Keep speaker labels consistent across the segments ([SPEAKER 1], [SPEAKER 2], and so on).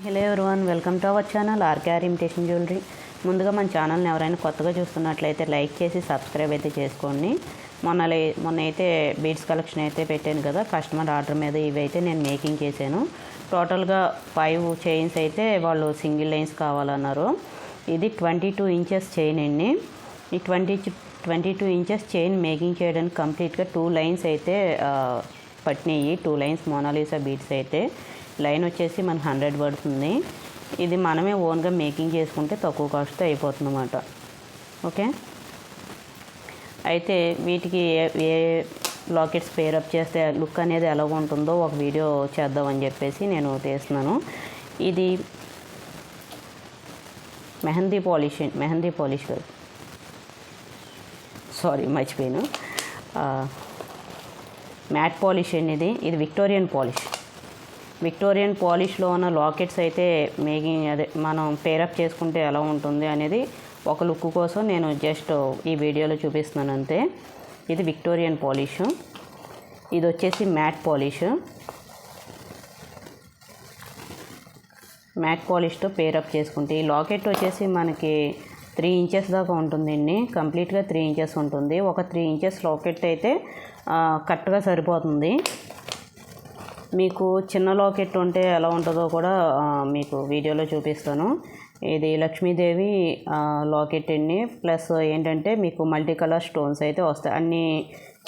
[SPEAKER 1] Hello everyone, welcome to our channel RKR imitation jewellery. ముందుగా మన ఛానల్ని ఎవరైనా కొత్తగా చూస్తున్నట్లయితే లైక్ చేసి సబ్స్క్రైబ్ అయితే చేసుకోండి. మొన్న అయితే బీడ్స్ కలెక్షన్ అయితే పెట్టాను కదా, కస్టమర్ ఆర్డర్ మీద ఇవైతే నేను మేకింగ్ చేశాను. టోటల్గా 5 చైన్స్ అయితే వాళ్ళు సింగిల్ లైన్స్ కావాలన్నారు. ఇది 22 ఇంచెస్ చైన్ అండి. ఈ 22 ఇంచెస్ చైన్ మేకింగ్ చేయడానికి కంప్లీట్గా 2 లైన్స్ అయితే పట్టినాయి. 2 లైన్స్ మోనాలిసా బీడ్స్ అయితే. లైన్ వచ్చేసి మనకు 100 పడుతుంది. ఇది మనమే ఓన్గా మేకింగ్ చేసుకుంటే తక్కువ కాస్ట్తో అయిపోతుంది అన్నమాట. ఓకే, అయితే వీటికి ఏ లాకెట్స్ పేరప్ చేస్తే లుక్ అనేది ఎలా ఉంటుందో ఒక వీడియో చేద్దామని చెప్పేసి నేను తీస్తున్నాను. ఇది మెహందీ పాలిష్ కాదు, సారీ మర్చిపోయాను, మ్యాట్ పాలిష్ అనేది. ఇది విక్టోరియన్ పాలిష్లో ఉన్న లాకెట్స్ అయితే మేకింగ్ మనం పేరప్ చేసుకుంటే ఎలా ఉంటుంది అనేది ఒక లుక్ కోసం నేను జస్ట్ ఈ వీడియోలో చూపిస్తున్నాను అంతే. ఇది విక్టోరియన్ పాలిష్, ఇది వచ్చేసి మ్యాట్ పాలిష్తో పేరప్ చేసుకుంటే ఈ లాకెట్ వచ్చేసి మనకి 3 ఇంచెస్ దాకా ఉంటుందండి. కంప్లీట్గా 3 ఇంచెస్ ఉంటుంది. ఒక 3 ఇంచెస్ లాకెట్ అయితే కరెక్ట్గా సరిపోతుంది. మీకు చిన్న లాకెట్ ఉంటే ఎలా ఉంటుందో కూడా మీకు వీడియోలో చూపిస్తాను. ఇది లక్ష్మీదేవి లాకెట్ అండి. ప్లస్ ఏంటంటే మీకు మల్టీ కలర్ స్టోన్స్ అయితే వస్తాయి. అన్ని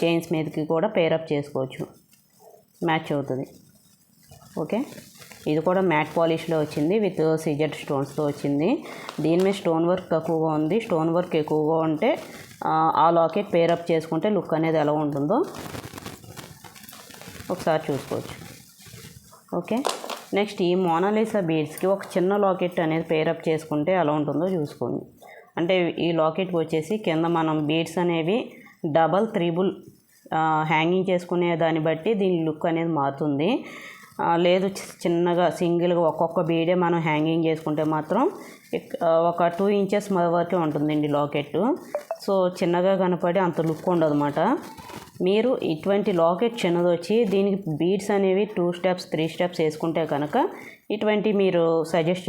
[SPEAKER 1] చైన్స్ మీదకి కూడా పేరప్ చేసుకోవచ్చు, మ్యాచ్ అవుతుంది. ఓకే, ఇది కూడా మ్యాట్ పాలిష్లో వచ్చింది, విత్ సిజెడ్ స్టోన్స్తో వచ్చింది. దీని మీద స్టోన్ వర్క్ తక్కువగా ఉంది. స్టోన్ వర్క్ ఎక్కువగా ఉంటే ఆ లాకెట్ పేరప్ చేసుకుంటే లుక్ అనేది ఎలా ఉంటుందో ఒకసారి చూసుకోవచ్చు. ఓకే, నెక్స్ట్ ఈ మోనాలిసా బీడ్స్కి ఒక చిన్న లాకెట్ అనేది పేరప్ చేసుకుంటే ఎలా ఉంటుందో చూసుకోండి. అంటే ఈ లాకెట్కి వచ్చేసి కింద మనం బీడ్స్ అనేవి డబల్, త్రిబుల్ హ్యాంగింగ్ చేసుకునే దాన్ని బట్టి దీని లుక్ అనేది మారుతుంది. లేదు చిన్నగా సింగిల్గా ఒక్కొక్క బీడే మనం హ్యాంగింగ్ చేసుకుంటే మాత్రం ఒక 2 ఇంచెస్ వరకే ఉంటుందండి లాకెట్. సో చిన్నగా కనపడి అంత లుక్ ఉండదు అన్నమాట. మీరు ఇటువంటి లాకెట్ చిన్నది వచ్చి దీనికి బీడ్స్ అనేవి 2 స్టెప్స్ 3 స్టెప్స్ వేసుకుంటే కనుక ఇటువంటి మీరు సజెస్ట్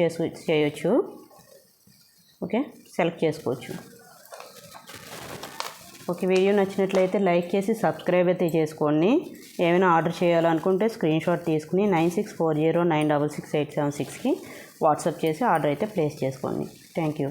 [SPEAKER 1] చేయొచ్చు. ఓకే, సెలెక్ట్ చేసుకోవచ్చు. ఓకే, వీడియో నచ్చినట్లయితే లైక్ చేసి సబ్స్క్రైబ్ అయితే చేసుకోండి. ఏమైనా ఆర్డర్ చేయాలనుకుంటే స్క్రీన్ షాట్ తీసుకుని 9640966876కి వాట్సాప్ చేసి ఆర్డర్ అయితే ప్లేస్ చేసుకోండి. Thank you.